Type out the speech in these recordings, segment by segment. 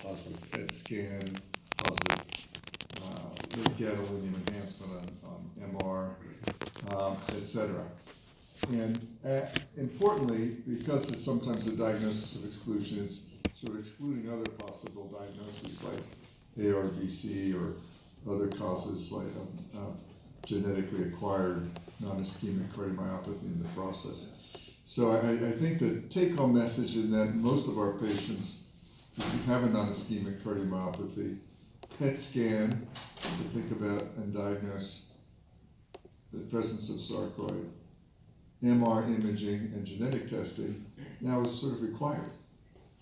positive PET scan, positive gadolinium enhancement on MR, etc. And importantly, because it's sometimes a diagnosis of exclusion, it's sort of excluding other possible diagnoses like ARVC or other causes like genetically acquired non-ischemic cardiomyopathy in the process. So I think the take-home message is that most of our patients, if you have a non-ischemic cardiomyopathy, PET scan to think about and diagnose the presence of sarcoid, MR imaging and genetic testing now is sort of required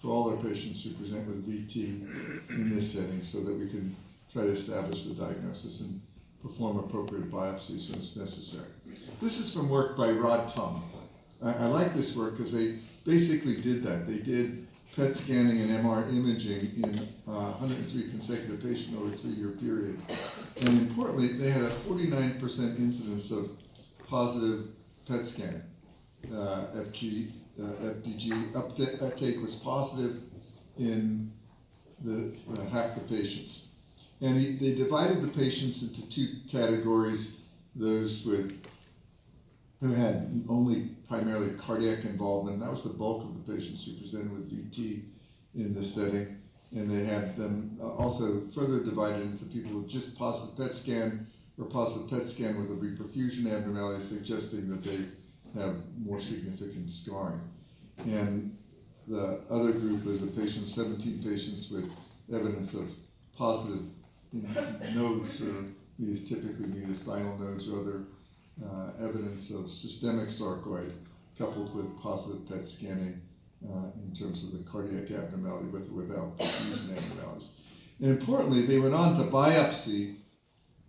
for all our patients who present with VT in this setting so that we can try to establish the diagnosis and perform appropriate biopsies when it's necessary. This is from work by Rod Tum. I like this work because they basically did that. They did PET scanning and MR imaging in 103 consecutive patients over a 3-year period. And importantly, they had a 49% incidence of positive PET scanning. FDG uptake was positive in half the patients. And they divided the patients into 2 categories, those who had only primarily cardiac involvement. That was the bulk of the patients who presented with VT in this setting. And they had them also further divided into people with just positive PET scan or positive PET scan with a reperfusion abnormality, suggesting that they have more significant scarring. And the other group was the patients, 17 patients with evidence of positive nodes, or these typically mediastinal nodes or other evidence of systemic sarcoid coupled with positive PET scanning in terms of the cardiac abnormality with or without perfusion abnormalities. And importantly, they went on to biopsy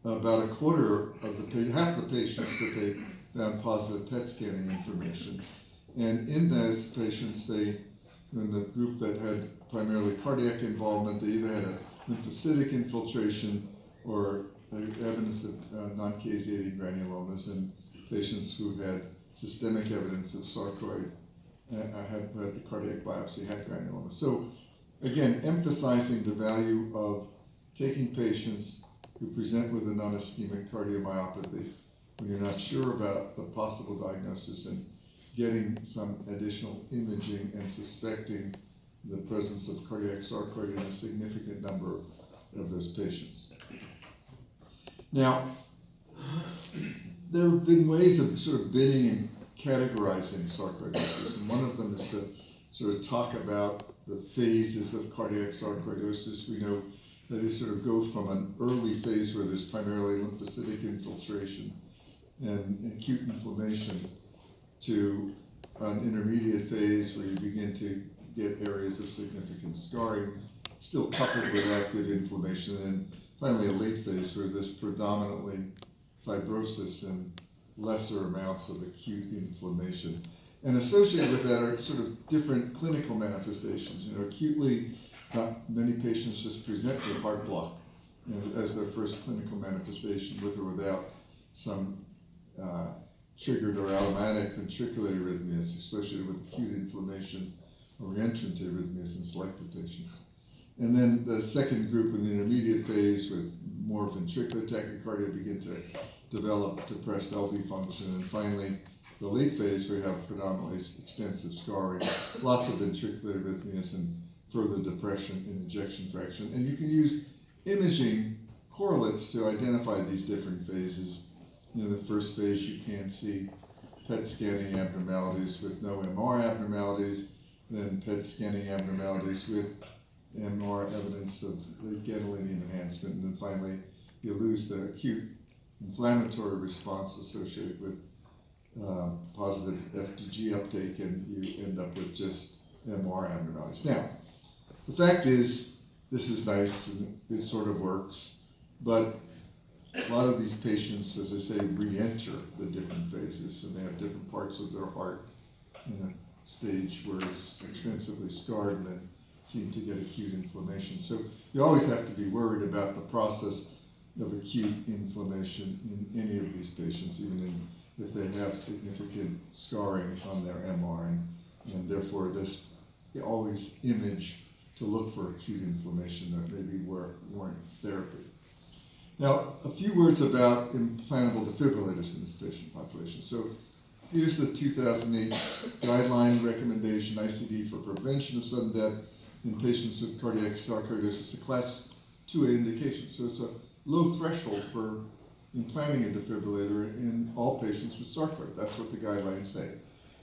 about a quarter of half the patients that they found positive PET scanning information. And in those patients, in the group that had primarily cardiac involvement, they either had a lymphocytic infiltration or evidence of non-caseating granulomas, and patients who had systemic evidence of sarcoid had the cardiac biopsy, had granulomas. So again, emphasizing the value of taking patients who present with a non-ischemic cardiomyopathy when you're not sure about the possible diagnosis and getting some additional imaging and suspecting the presence of cardiac sarcoid in a significant number of those patients. Now, there have been ways of sort of binning and categorizing sarcoidosis, and one of them is to sort of talk about the phases of cardiac sarcoidosis. We know that they sort of go from an early phase where there's primarily lymphocytic infiltration and acute inflammation to an intermediate phase where you begin to get areas of significant scarring, still coupled with active inflammation, and finally a late phase where there's predominantly fibrosis and lesser amounts of acute inflammation. And associated with that are sort of different clinical manifestations. Acutely, many patients just present with heart block as their first clinical manifestation, with or without some triggered or automatic ventricular arrhythmias associated with acute inflammation or reentrant arrhythmias in selected patients. And then the second group in the intermediate phase with more ventricular tachycardia begin to develop depressed LV function. And finally, the late phase where you have predominantly extensive scarring, lots of ventricular arrhythmias and further depression in ejection fraction. And you can use imaging correlates to identify these different phases. In the first phase, you can see PET scanning abnormalities with no MR abnormalities, then PET scanning abnormalities with MR evidence of the gadolinium enhancement, and then finally, you lose the acute inflammatory response associated with positive FDG uptake, and you end up with just MR abnormalities. Now, the fact is, this is nice and it sort of works, but a lot of these patients, as I say, re-enter the different phases, and they have different parts of their heart in a stage where it's extensively scarred and then seem to get acute inflammation. So you always have to be worried about the process of acute inflammation in any of these patients, even if they have significant scarring on their MR, and therefore you always image to look for acute inflammation that maybe warrant therapy. Now, a few words about implantable defibrillators in this patient population. So here's the 2008 guideline recommendation, ICD, for prevention of sudden death in patients with cardiac sarcoidosis, a class 2A indication. So it's a low threshold for implanting a defibrillator in all patients with sarcoid. That's what the guidelines say.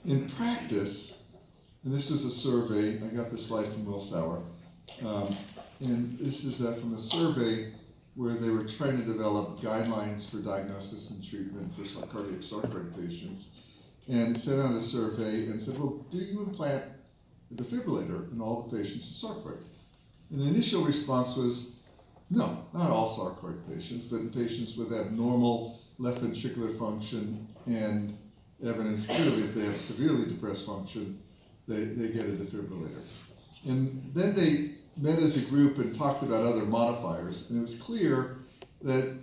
In practice, and this is a survey, I got this slide from Will Sauer, and this is from a survey where they were trying to develop guidelines for diagnosis and treatment for cardiac sarcoid patients, and sent out a survey and said, well, do you implant a defibrillator in all the patients with sarcoid? And the initial response was, no, not all sarcoid patients, but in patients with abnormal left ventricular function and evidence clearly if they have severely depressed function, they get a defibrillator. And then they met as a group and talked about other modifiers, and it was clear that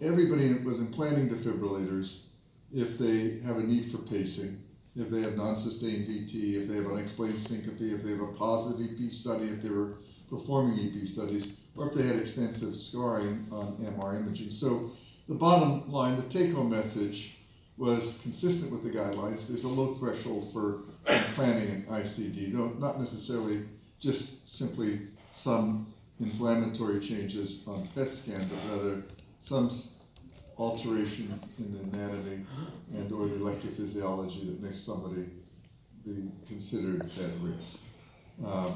everybody was implanting defibrillators if they have a need for pacing, if they have non-sustained VT, if they have unexplained syncope, if they have a positive EP study, if they were performing EP studies, or if they had extensive scarring on MR imaging. So the bottom line, the take-home message was consistent with the guidelines. There's a low threshold for implanting an ICD, not necessarily just simply some inflammatory changes on PET scan, but rather some alteration in the anatomy and or the electrophysiology that makes somebody be considered at risk.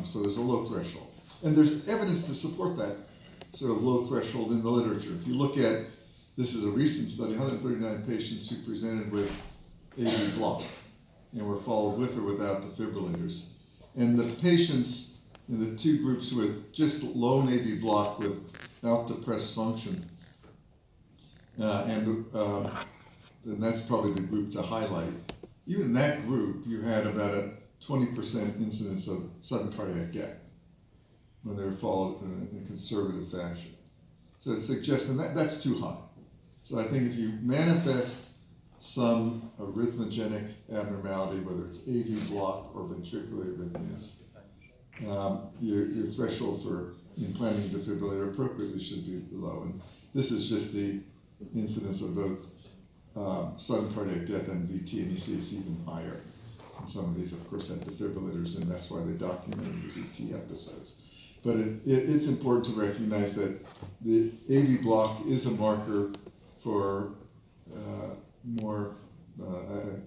So there's a low threshold. And there's evidence to support that sort of low threshold in the literature. If you look at, this is a recent study, 139 patients who presented with AV block and were followed with or without defibrillators. And the patients in the two groups with just low AV block without depressed function, and that's probably the group to highlight. Even in that group, you had about a 20% incidence of sudden cardiac death when they were followed in a conservative fashion. So it suggests, and that's too high. So I think if you manifest some arrhythmogenic abnormality, whether it's AV block or ventricular arrhythmias, your threshold for implanting a defibrillator appropriately should be low. And this is just the incidence of both sudden cardiac death and VT, and you see it's even higher. And some of these, of course, have defibrillators, and that's why they documented the VT episodes. But it's important to recognize that the AV block is a marker for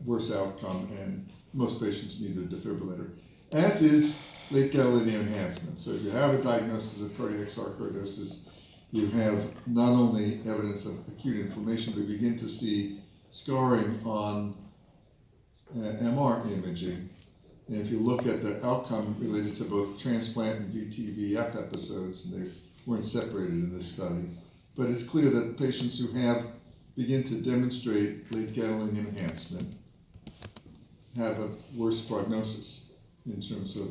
worse outcome, and most patients need a defibrillator, as is late gadolinium enhancement. So if you have a diagnosis of cardiac sarcoidosis, you have not only evidence of acute inflammation, but you begin to see scarring on MR imaging. And if you look at the outcome related to both transplant and VT-VF episodes, and they weren't separated in this study, but it's clear that patients who begin to demonstrate late gadolinium enhancement have a worse prognosis in terms of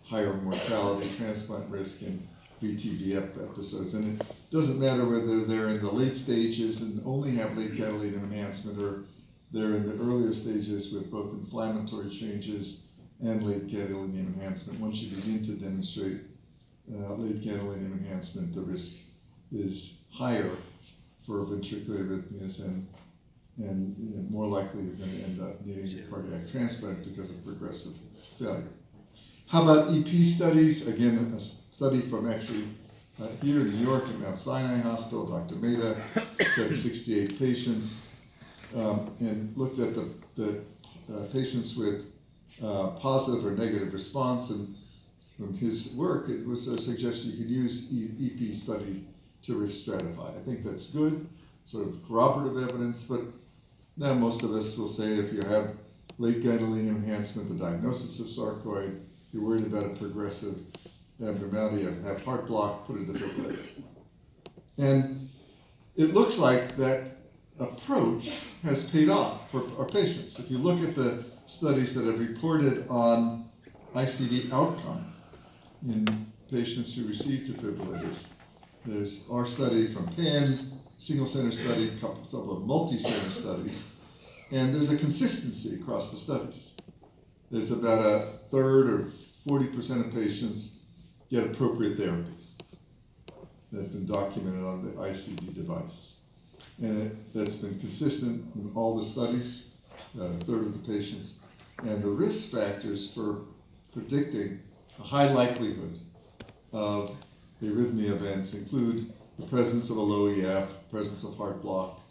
higher mortality, transplant risk, and VT-VF episodes. And it doesn't matter whether they're in the late stages and only have late gadolinium enhancement, or they're in the earlier stages with both inflammatory changes and late gadolinium enhancement. Once you begin to demonstrate late gadolinium enhancement, the risk is higher for ventricular arrhythmias, and more likely you're going to end up needing a cardiac transplant because of progressive failure. How about EP studies? Again, a study from actually here in New York at Mount Sinai Hospital, Dr. Mehta, studied 68 patients, and looked at the patients with positive or negative response, and from his work, it was a suggestion you could use EP study to risk stratify. I think that's good, sort of corroborative evidence, but now most of us will say if you have late gadolinium enhancement, the diagnosis of sarcoid, you're worried about a progressive abnormality, you have heart block, put a defibrillator. And it looks like that approach has paid off for our patients. If you look at the studies that have reported on ICD outcome in patients who receive defibrillators, there's our study from Penn, single center study, a couple of multi-center studies, and there's a consistency across the studies. There's about a third or 40% of patients get appropriate therapies. That's been documented on the ICD device. And that's been consistent in all the studies, a third of the patients. And the risk factors for predicting a high likelihood of arrhythmia events include the presence of a low EF, presence of heart block,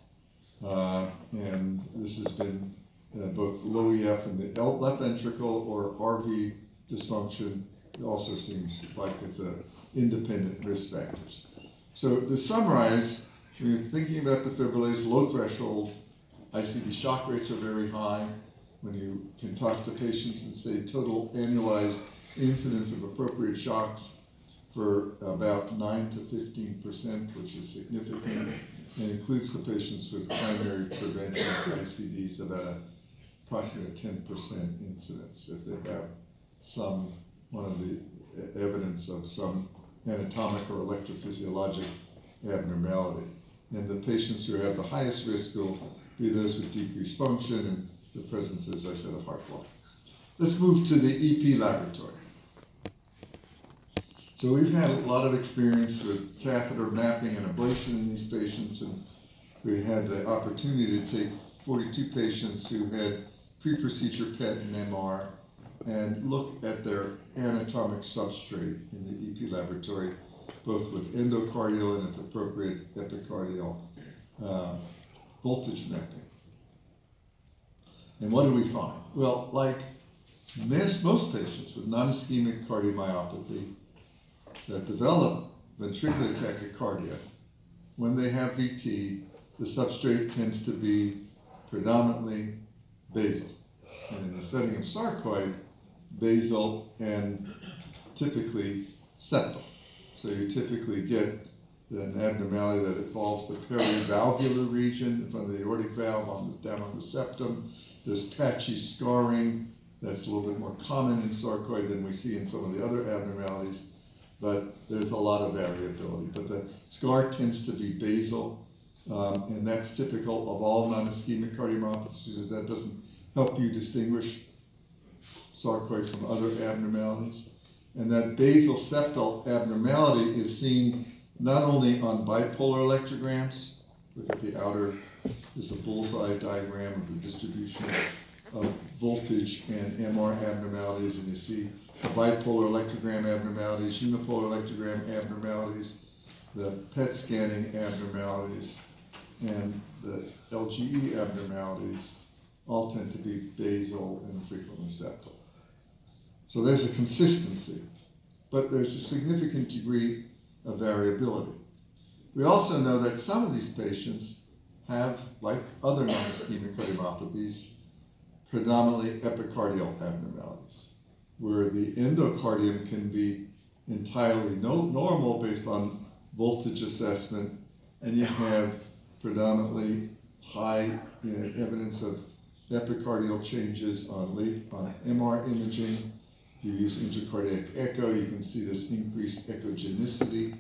and this has been both low EF in the left ventricle or RV dysfunction. It also seems like it's independent risk factors. So to summarize, when you're thinking about defibrillators, low threshold, ICD shock rates are very high. When you can talk to patients and say total annualized incidence of appropriate shocks for about 9 to 15%, which is significant, and includes the patients with primary prevention of ICDs, about approximately 10% incidence if they have one of the evidence of some anatomic or electrophysiologic abnormality. And the patients who have the highest risk will be those with decreased function and the presence, as I said, of heart block. Let's move to the EP laboratory. So we've had a lot of experience with catheter mapping and ablation in these patients, and we had the opportunity to take 42 patients who had pre-procedure PET and MR and look at their anatomic substrate in the EP laboratory, both with endocardial and, if appropriate, epicardial voltage mapping. And what did we find? Well, like most patients with non-ischemic cardiomyopathy that develop ventricular tachycardia, when they have VT, the substrate tends to be predominantly basal. And in the setting of sarcoid, basal and typically septal. So you typically get an abnormality that involves the perivalvular region in front of the aortic valve down on the septum. There's patchy scarring that's a little bit more common in sarcoid than we see in some of the other abnormalities, but there's a lot of variability. But the scar tends to be basal, and that's typical of all non-ischemic cardiomyopathies. That doesn't help you distinguish sarcoid from other abnormalities. And that basal septal abnormality is seen not only on bipolar electrograms. Look at the outer, there's a bullseye diagram of the distribution of voltage and MR abnormalities, and you see the bipolar electrogram abnormalities, unipolar electrogram abnormalities, the PET scanning abnormalities, and the LGE abnormalities all tend to be basal and frequently septal. So there's a consistency, but there's a significant degree of variability. We also know that some of these patients have, like other non-ischemic cardiomyopathies, predominantly epicardial abnormalities, where the endocardium can be entirely normal based on voltage assessment, and you have predominantly high evidence of epicardial changes on MR imaging. If you use intracardiac echo, you can see this increased echogenicity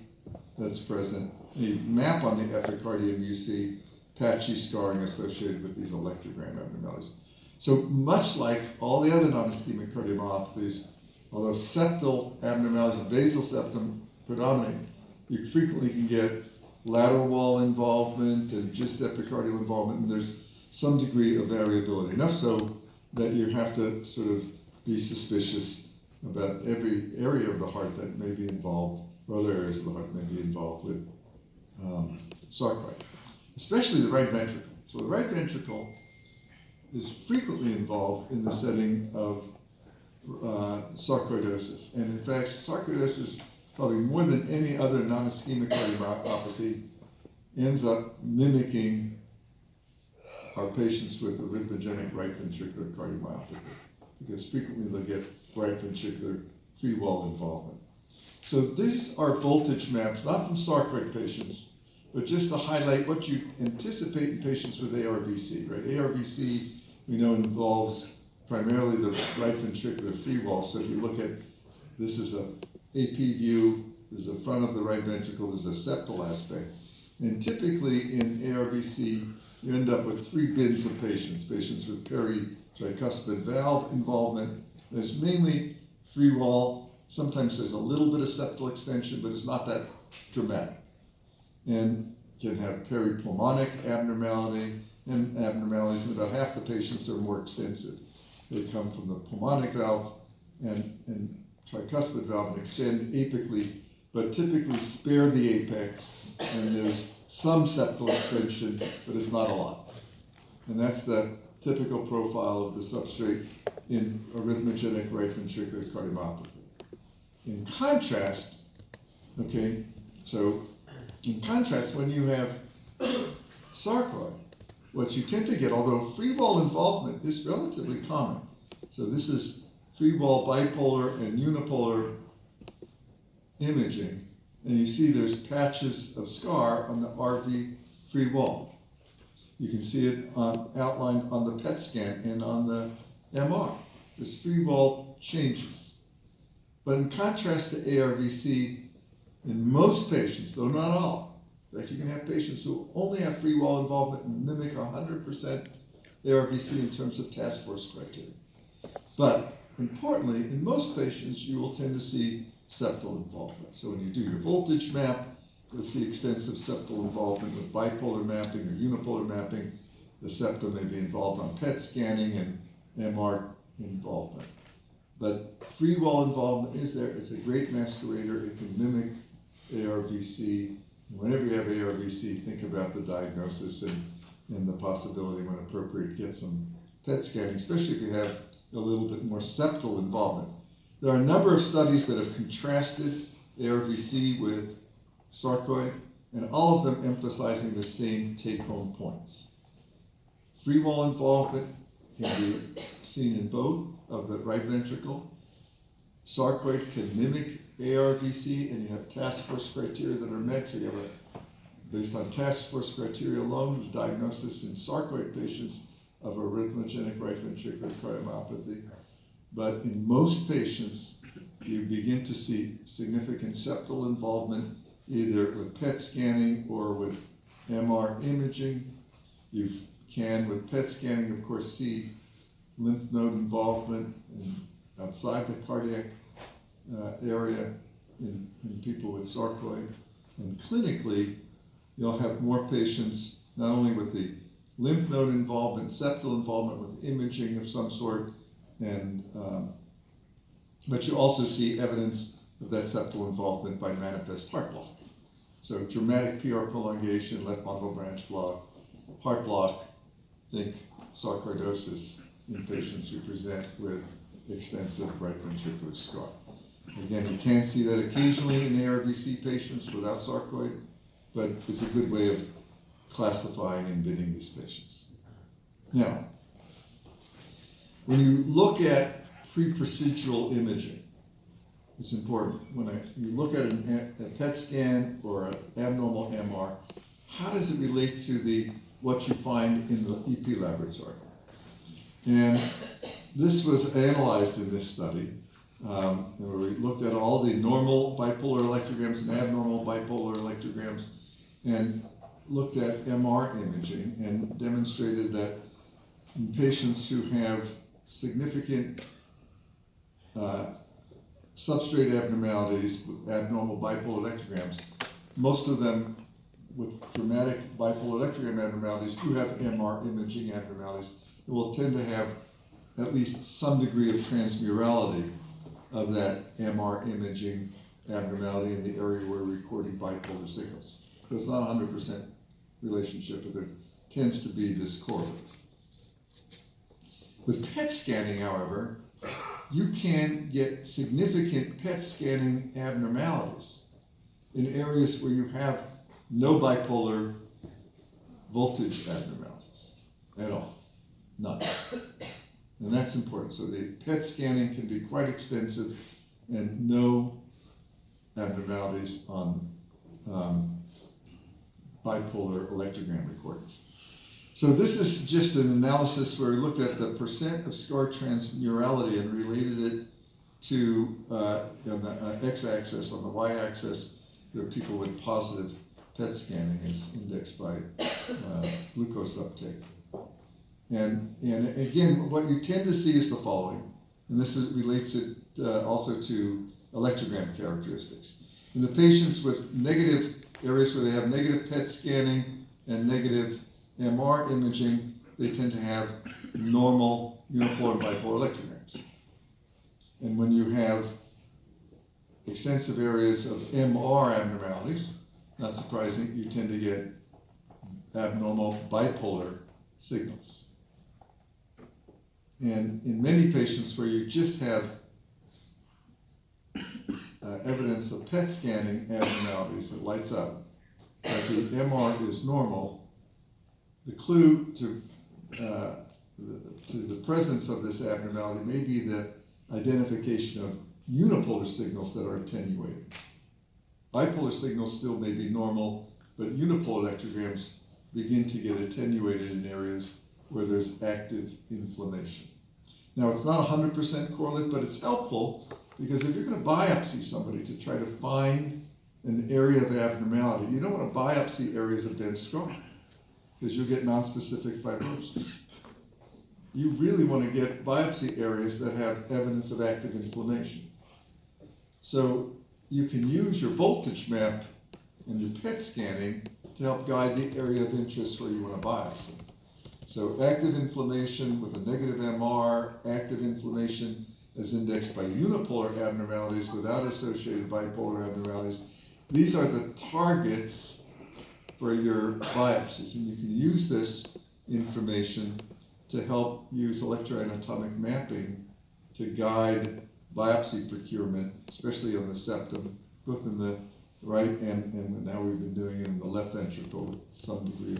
that's present. And you map on the epicardium, you see patchy scarring associated with these electrogram abnormalities. So much like all the other non-ischemic cardiomyopathies, although septal abnormalities, basal septum predominate, you frequently can get lateral wall involvement and just epicardial involvement, and there's some degree of variability, enough so that you have to sort of be suspicious about every area of the heart that may be involved, or other areas of the heart that may be involved with sarcoid, especially the right ventricle. So the right ventricle is frequently involved in the setting of sarcoidosis. And in fact, sarcoidosis, probably more than any other non-ischemic cardiomyopathy, ends up mimicking our patients with arrhythmogenic right ventricular cardiomyopathy, because frequently they'll get right ventricular free wall involvement. So these are voltage maps, not from sarcoid patients, but just to highlight what you anticipate in patients with ARVC, right? ARVC, we know, involves primarily the right ventricular free wall. So if you look at, this is a AP view, this is the front of the right ventricle, this is a septal aspect. And typically in ARVC, you end up with 3 bins of patients, patients with peritricuspid valve involvement. There's mainly free wall Sometimes there's a little bit of septal extension, but it's not that dramatic. And can have peripulmonic abnormality, and abnormalities in about half the patients are more extensive. They come from the pulmonic valve and tricuspid valve and extend apically, but typically spare the apex, and there's some septal extension, but it's not a lot. And that's the typical profile of the substrate in arrhythmogenic right ventricular cardiomyopathy. In contrast, okay, so in contrast, when you have sarcoid, what you tend to get, although free wall involvement is relatively common, so this is free wall bipolar and unipolar imaging, and you see there's patches of scar on the RV free wall. You can see it outlined on the PET scan and on the MR. This free wall changes. But in contrast to ARVC, in most patients, though not all, in fact, you can have patients who only have free wall involvement and mimic 100% ARVC in terms of task force criteria. But importantly, in most patients, you will tend to see septal involvement. So when you do your voltage map, you'll see extensive septal involvement with bipolar mapping or unipolar mapping. The septum may be involved on PET scanning and MR involvement. But free wall involvement is there. It's a great masquerader. It can mimic ARVC. And whenever you have ARVC, think about the diagnosis and the possibility, when appropriate, get some PET scanning, especially if you have a little bit more septal involvement. There are a number of studies that have contrasted ARVC with sarcoid, and all of them emphasizing the same take-home points. Free wall involvement can be seen in both of the right ventricle. Sarcoid can mimic ARVC, and you have task force criteria that are met. So you have based on task force criteria alone, the diagnosis in sarcoid patients of arrhythmogenic right ventricular cardiomyopathy. But in most patients, you begin to see significant septal involvement, either with PET scanning or with MR imaging. You can, with PET scanning, of course, see lymph node involvement outside the cardiac area in people with sarcoid. And clinically, you'll have more patients, not only with the lymph node involvement, septal involvement with imaging of some sort, and but you also see evidence of that septal involvement by manifest heart block. So dramatic PR prolongation, left bundle branch block, heart block, think sarcoidosis in patients who present with extensive right ventricular scar. Again, you can see that occasionally in ARVC patients without sarcoid, but it's a good way of classifying and bitting these patients. Now, when you look at pre-procedural imaging, it's important. When you look at a PET scan or an abnormal MR, how does it relate to what you find in the EP laboratory? And this was analyzed in this study, where we looked at all the normal bipolar electrograms and abnormal bipolar electrograms, and looked at MR imaging and demonstrated that in patients who have significant substrate abnormalities with abnormal bipolar electrograms, most of them with dramatic bipolar electrogram abnormalities do have MR imaging abnormalities. It will tend to have at least some degree of transmurality of that MR imaging abnormality in the area where we're recording bipolar signals. So it's not 100% relationship, but there tends to be this correlate. With PET scanning, however, you can get significant PET scanning abnormalities in areas where you have no bipolar voltage abnormalities at all, none. And that's important. So the PET scanning can be quite extensive and no abnormalities on bipolar electrogram recordings. So this is just an analysis where we looked at the percent of scar transmurality and related it to, on the x-axis, on the y-axis, there are people with positive PET scanning as indexed by glucose uptake. And again, what you tend to see is the following, and this relates it also to electrogram characteristics. In the patients with negative areas where they have negative PET scanning and negative MR imaging, they tend to have normal unipolar and bipolar electrograms. And when you have extensive areas of MR abnormalities, not surprising, you tend to get abnormal bipolar signals. And in many patients where you just have evidence of PET scanning abnormalities that lights up, but the MR is normal, the clue to the presence of this abnormality may be the identification of unipolar signals that are attenuated. Bipolar signals still may be normal, but unipolar electrograms begin to get attenuated in areas where there's active inflammation. Now, it's not 100% correlate, but it's helpful because if you're going to biopsy somebody to try to find an area of abnormality, you don't want to biopsy areas of dense scar because you'll get nonspecific fibrosis. You really want to get biopsy areas that have evidence of active inflammation. So you can use your voltage map and your PET scanning to help guide the area of interest where you want to biopsy. So active inflammation with a negative MR, active inflammation as indexed by unipolar abnormalities without associated bipolar abnormalities. These are the targets for your biopsies, and you can use this information to help use electroanatomic mapping to guide biopsy procurement, especially on the septum, both in the right and now we've been doing it in the left ventricle with some degree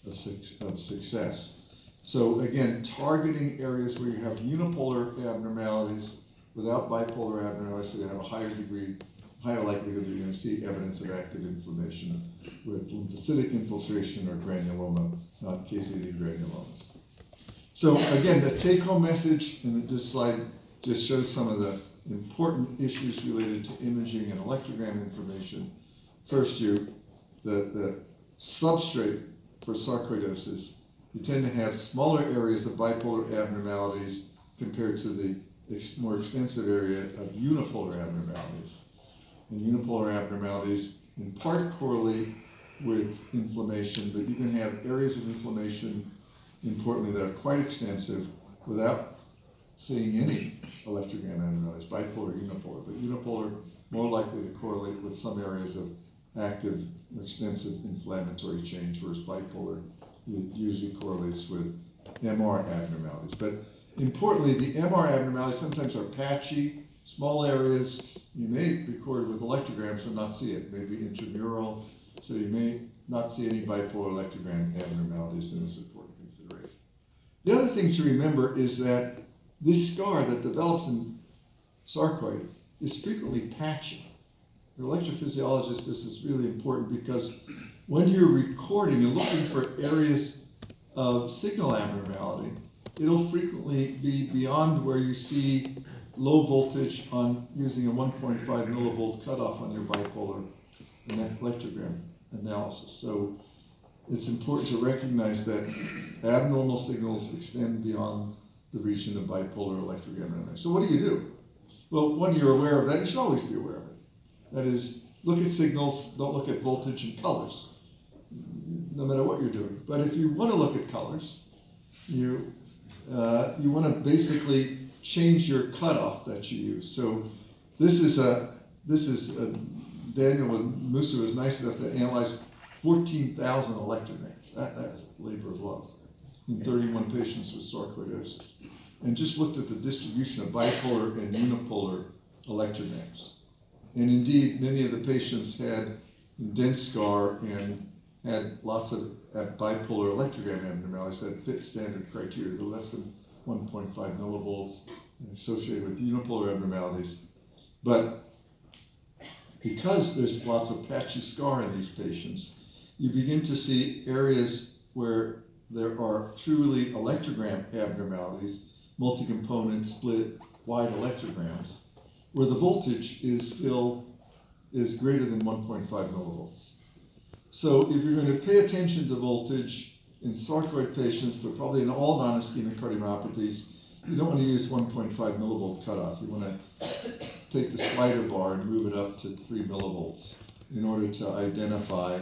of success. So again, targeting areas where you have unipolar abnormalities without bipolar abnormalities, so you have a higher likelihood that you're going to see evidence of active inflammation with lymphocytic infiltration or granuloma, not caseated granulomas. So again, the take-home message in this slide just shows some of the important issues related to imaging and electrogram information. First, the substrate for sarcoidosis, you tend to have smaller areas of bipolar abnormalities compared to the more extensive area of unipolar abnormalities. And unipolar abnormalities in part correlate with inflammation, but you can have areas of inflammation, importantly, that are quite extensive without seeing any electrogram abnormalities, bipolar, unipolar, but unipolar more likely to correlate with some areas of active or extensive inflammatory change, whereas bipolar usually correlates with MR abnormalities. But importantly, the MR abnormalities sometimes are patchy, small areas. You may record with electrograms and not see it, maybe intramural, so you may not see any bipolar electrogram abnormalities in this important consideration. The other thing to remember is that this scar that develops in sarcoid is frequently patchy. For electrophysiologists, this is really important because when you're recording and looking for areas of signal abnormality, it'll frequently be beyond where you see low voltage on using a 1.5 millivolt cutoff on your bipolar electrogram analysis. So it's important to recognize that abnormal signals extend beyond the region of bipolar electrogram analysis. So what do? Well, when you're aware of that, you should always be aware of it. That is, look at signals, don't look at voltage and colors, no matter what you're doing. But if you want to look at colors, you want to basically change your cutoff that you use. So this is Daniel Musa was nice enough to analyze 14,000 electrograms. That's a labor of love in 31 patients with sarcoidosis, and just looked at the distribution of bipolar and unipolar electrograms. And indeed, many of the patients had dense scar and had lots of bipolar electrogram abnormalities that fit standard criteria. They're less than 1.5 millivolts associated with unipolar abnormalities. But because there's lots of patchy scar in these patients, you begin to see areas where there are truly electrogram abnormalities, multi-component, split, wide electrograms, where the voltage is greater than 1.5 millivolts. So if you're going to pay attention to voltage in sarcoid patients, but probably in all non-ischemic cardiomyopathies, you don't want to use 1.5 millivolt cutoff. You want to take the slider bar and move it up to 3 millivolts in order to identify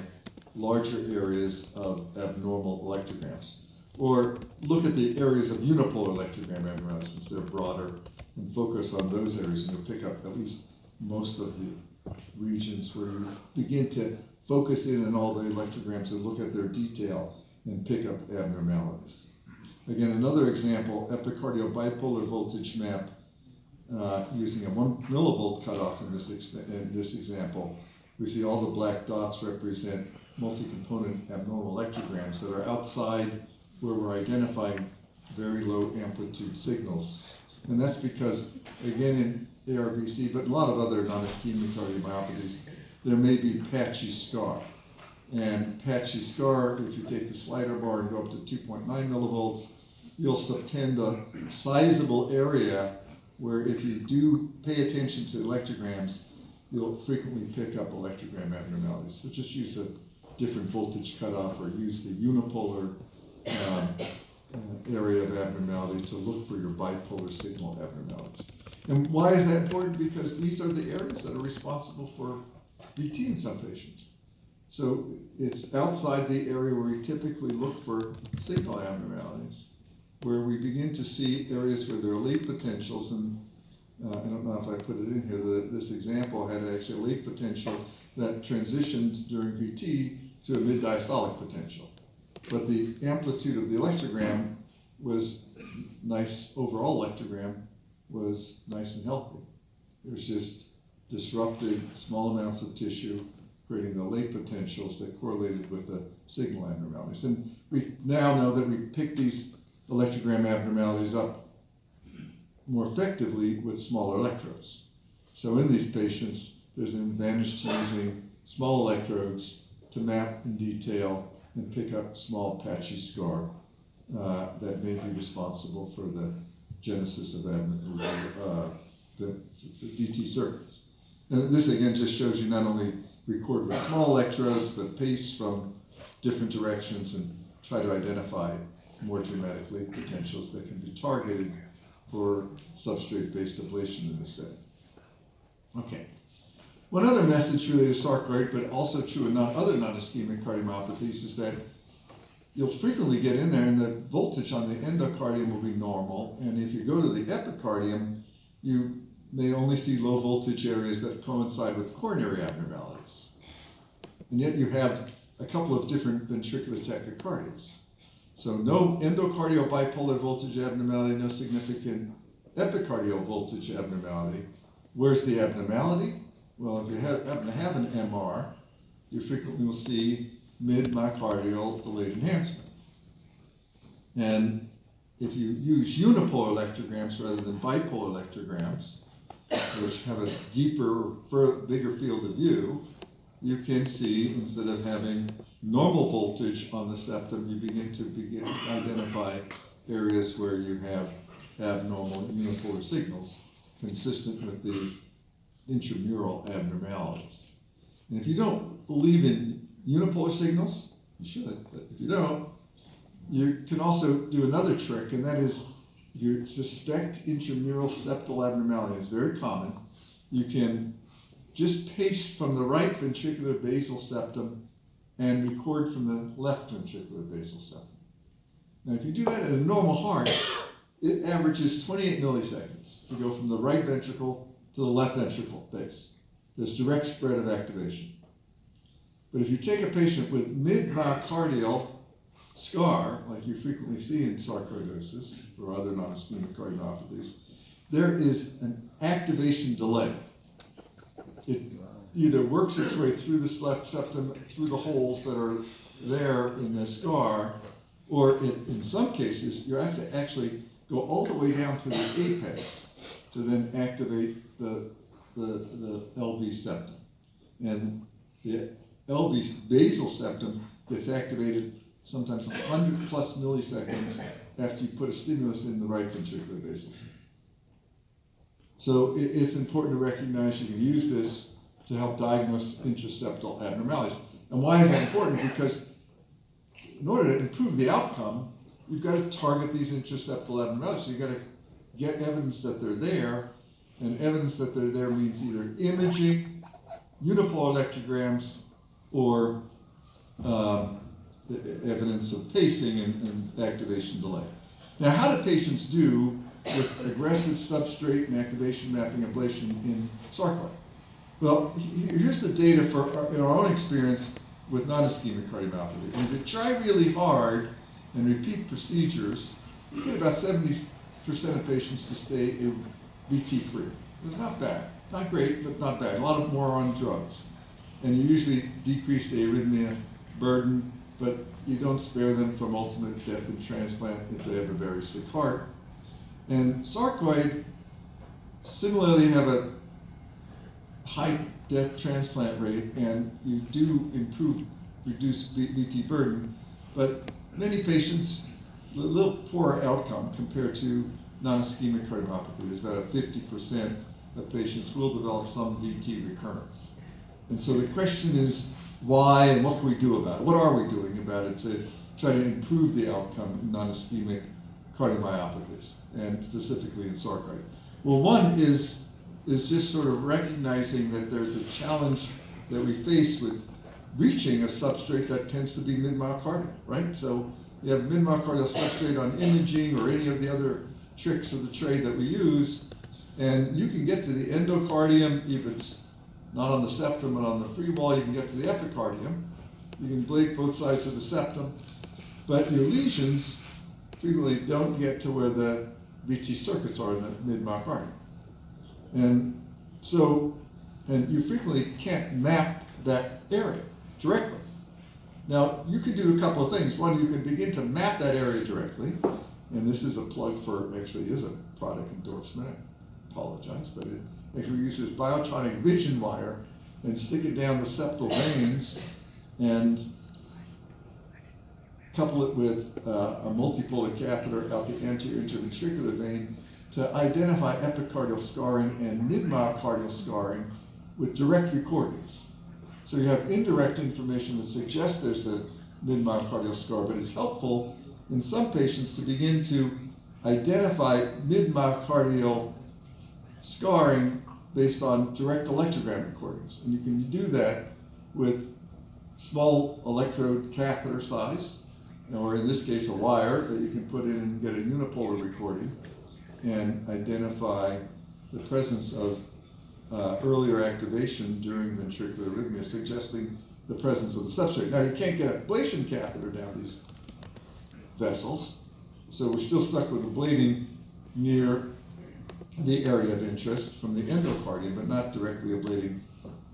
larger areas of abnormal electrograms. Or look at the areas of unipolar electrogram abnormalities, since they're broader, and focus on those areas, and you'll pick up at least most of the regions where you begin to focus in on all the electrograms and look at their detail and pick up abnormalities. Again, another example, epicardial bipolar voltage map using a 1 millivolt cutoff in this example. We see all the black dots represent multi-component abnormal electrograms that are outside where we're identifying very low amplitude signals. And that's because, again, in ARVC, but a lot of other non-ischemic cardiomyopathies, there may be patchy scar. And patchy scar, if you take the slider bar and go up to 2.9 millivolts, you'll subtend a sizable area where if you do pay attention to electrograms, you'll frequently pick up electrogram abnormalities. So just use a different voltage cutoff or use the unipolar area of abnormality to look for your bipolar signal abnormalities. And why is that important? Because these are the areas that are responsible for VT in some patients. So it's outside the area where we typically look for signal abnormalities, where we begin to see areas where there are leak potentials. And I don't know if I put it in here, this example had actually a leak potential that transitioned during VT to a mid-diastolic potential. But the amplitude of the electrogram was nice, overall electrogram was nice and healthy. It was just disrupted small amounts of tissue, creating the late potentials that correlated with the signal abnormalities. And we now know that we pick these electrogram abnormalities up more effectively with smaller electrodes. So in these patients, there's an advantage to using small electrodes to map in detail and pick up small patchy scar that may be responsible for the genesis of the VT circuits. And this again just shows you not only record with small electrodes, but pace from different directions and try to identify more dramatic leak potentials that can be targeted for substrate-based ablation in this setting. Okay. One other message related to sarcoid, but also true in other non-ischemic cardiomyopathies, is that you'll frequently get in there and the voltage on the endocardium will be normal, and if you go to the epicardium, you may only see low voltage areas that coincide with coronary abnormalities. And yet you have a couple of different ventricular tachycardias. So no endocardial bipolar voltage abnormality, no significant epicardial voltage abnormality. Where's the abnormality? Well, if you happen to have an MR, you frequently will see mid-myocardial delayed enhancement. And if you use unipolar electrograms rather than bipolar electrograms, which have a deeper, bigger field of view, you can see, instead of having normal voltage on the septum, you begin to identify areas where you have abnormal unipolar signals consistent with the intramural abnormalities. And if you don't believe in unipolar signals, you should, but if you don't, you can also do another trick, and that is, if you suspect intramural septal abnormality, it's very common, you can just pace from the right ventricular basal septum and record from the left ventricular basal septum. Now, if you do that in a normal heart, it averages 28 milliseconds to go from the right ventricle to the left ventricle base. There's direct spread of activation. But if you take a patient with mid-myocardial scar, like you frequently see in sarcoidosis or other non-ischemic cardiomyopathies, there is an activation delay. It either works its way through the left septum, through the holes that are there in the scar, or in some cases, you have to actually go all the way down to the apex to then activate the LV septum. And the LV basal septum gets activated sometimes 100 plus milliseconds after you put a stimulus in the right ventricular basal septum. So it's important to recognize you can use this to help diagnose intraseptal abnormalities. And why is that important? Because in order to improve the outcome, you've got to target these intraseptal abnormalities. So you've got to get evidence that they're there And evidence that they're there means either imaging, unipolar electrograms, or evidence of pacing and activation delay. Now, how do patients do with aggressive substrate and activation mapping ablation in sarcoid? Well, here's the data in our own experience with non-ischemic cardiomyopathy. And if you try really hard and repeat procedures, you get about 70% of patients to stay VT-free. It's not bad. Not great, but not bad. A lot of more on drugs. And you usually decrease the arrhythmia burden, but you don't spare them from ultimate death and transplant if they have a very sick heart. And sarcoid similarly have a high death transplant rate, and you do reduce VT burden, but many patients, a little poorer outcome compared to non-ischemic cardiomyopathy. There's about a 50% of patients will develop some VT recurrence. And so the question is why and what can we do about it? What are we doing about it to try to improve the outcome in non-ischemic cardiomyopathies, and specifically in sarcoid? Well, one is just sort of recognizing that there's a challenge that we face with reaching a substrate that tends to be mid-myocardial, right? So you have mid-myocardial substrate on imaging or any of the other tricks of the trade that we use, and you can get to the endocardium if it's not on the septum but on the free wall. You can get to the epicardium. You can ablate both sides of the septum, but your lesions frequently don't get to where the VT circuits are in the mid-myocardium. And so, and you frequently can't map that area directly. Now, you can do a couple of things. One, you can begin to map that area directly, and this is a plug for, actually is a product endorsement, I apologize, but it actually uses biotronic vision wire and stick it down the septal veins and couple it with a multipolar catheter out the anterior interventricular vein to identify epicardial scarring and mid-myocardial scarring with direct recordings. So you have indirect information that suggests there's a mid-myocardial scar, but it's helpful in some patients to begin to identify mid-myocardial scarring based on direct electrogram recordings. And you can do that with small electrode catheter size, or in this case a wire that you can put in and get a unipolar recording and identify the presence of earlier activation during ventricular arrhythmia, suggesting the presence of the substrate. Now, you can't get an ablation catheter down these vessels, so we're still stuck with ablating near the area of interest from the endocardium, but not directly ablating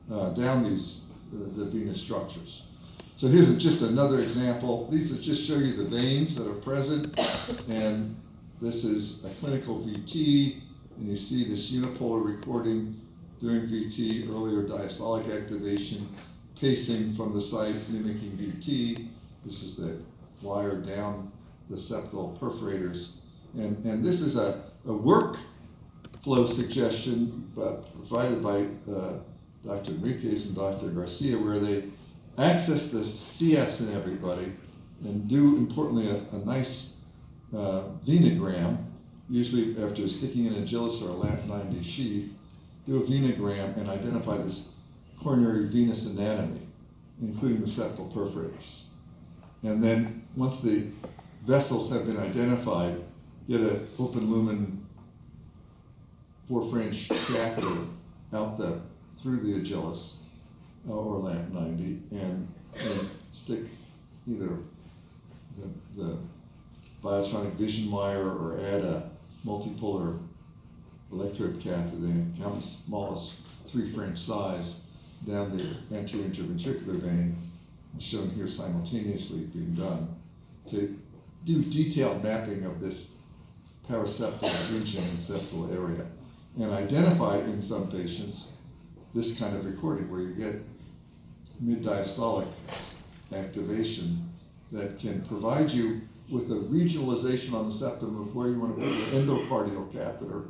down the venous structures. So here's just another example. These just show you the veins that are present, and this is a clinical VT, and you see this unipolar recording during VT, earlier diastolic activation, pacing from the site mimicking VT. This is the wire down the septal perforators. And this is a workflow suggestion provided by Dr. Enriquez and Dr. Garcia, where they access the CS in everybody and do, importantly, a nice venogram, usually after sticking in a gillis or a lamp 90 sheath, do a venogram and identify this coronary venous anatomy, including the septal perforators. And then once the vessels have been identified, get an open lumen 4-French catheter out through the Agilis or lamp 90 and stick either the biotronic vision wire or add a multipolar electrode catheter, then count the smallest 3-French size down the anterior interventricular vein, shown here simultaneously being done, to do detailed mapping of this paraseptal region and septal area, and identify in some patients this kind of recording where you get mid-diastolic activation that can provide you with a regionalization on the septum of where you want to put your endocardial catheter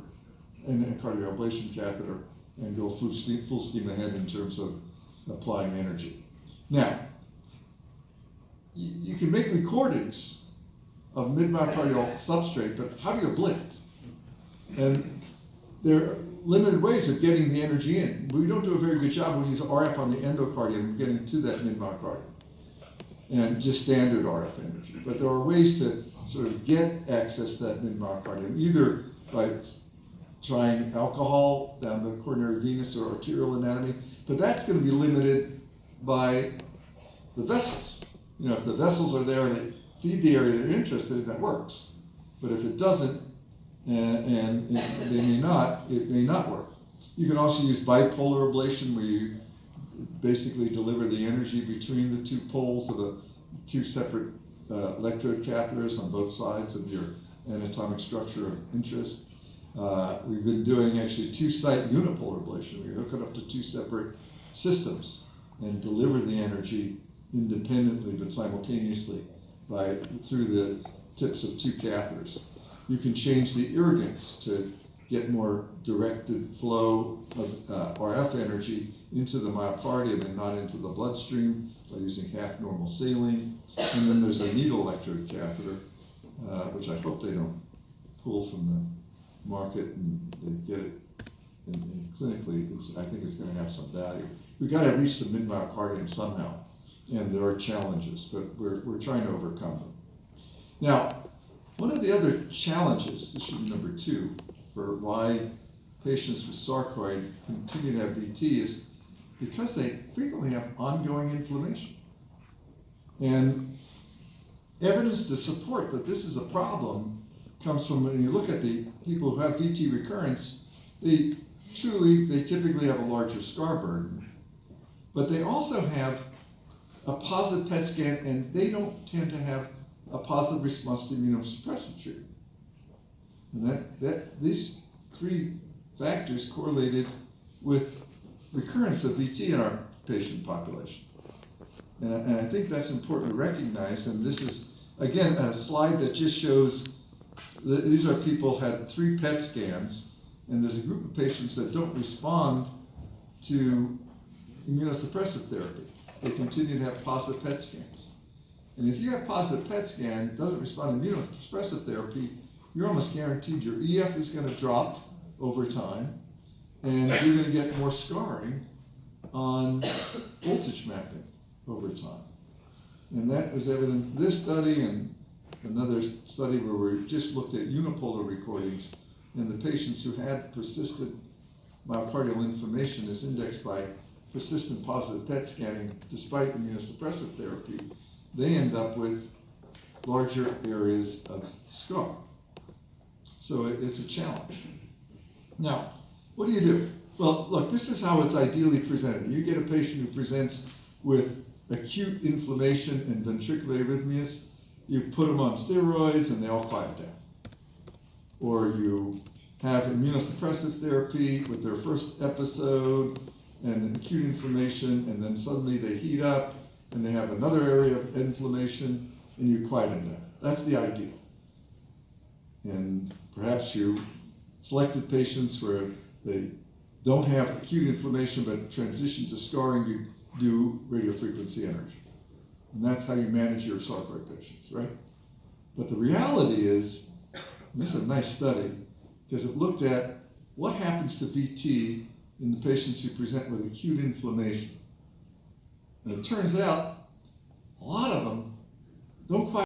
and a cardiac ablation catheter and go full steam ahead in terms of applying energy. Now, you can make recordings of mid-myocardial substrate, but how do you ablate it? And there limited ways of getting the energy in. We don't do a very good job when we use RF on the endocardium, getting to that mid-myocardium, and just standard RF energy. But there are ways to sort of get access to that mid-myocardium, either by trying alcohol down the coronary venous or arterial anatomy, but that's going to be limited by the vessels. You know, if the vessels are there and they feed the area they're interested in, that works. But if it doesn't, and it may not work. You can also use bipolar ablation, where you basically deliver the energy between the two poles of the two separate electrode catheters on both sides of your anatomic structure of interest. We've been doing actually two-site unipolar ablation. We hook it up to two separate systems and deliver the energy independently but simultaneously through the tips of two catheters. You can change the irrigants to get more directed flow of RF energy into the myocardium and not into the bloodstream by using half normal saline. And then there's a needle electrode catheter, which I hope they don't pull from the market and they get it in clinically. I think it's going to have some value. We've got to reach the mid-myocardium somehow, and there are challenges, but we're trying to overcome them. Now, one of the other challenges, this should be number 2, for why patients with sarcoid continue to have VT is because they frequently have ongoing inflammation. And evidence to support that this is a problem comes from when you look at the people who have VT recurrence, they typically have a larger scar burden, but they also have a positive PET scan, and they don't tend to have a positive response to immunosuppressive treatment. And these 3 factors correlated with recurrence of VT in our patient population. And I think that's important to recognize, and this is, again, a slide that just shows that these are people who had 3 PET scans, and there's a group of patients that don't respond to immunosuppressive therapy. They continue to have positive PET scans. And if you have positive PET scan, doesn't respond to immunosuppressive therapy, you're almost guaranteed your EF is going to drop over time, and you're going to get more scarring on voltage mapping over time. And that was evident in this study and another study where we just looked at unipolar recordings, and the patients who had persistent myocardial inflammation is indexed by persistent positive PET scanning despite immunosuppressive therapy. They end up with larger areas of scar. So it's a challenge. Now, what do? Well, look, this is how it's ideally presented. You get a patient who presents with acute inflammation and ventricular arrhythmias, you put them on steroids and they all quiet down. Or you have immunosuppressive therapy with their first episode and acute inflammation, and then suddenly they heat up and they have another area of inflammation, and you quiet them down. That's the ideal. And perhaps you selected patients where they don't have acute inflammation but transition to scarring, you do radiofrequency energy. And that's how you manage your sarcoid patients, right? But the reality is, and this is a nice study, because it looked at what happens to VT in the patients who present with acute inflammation. And it turns out a lot of them don't quite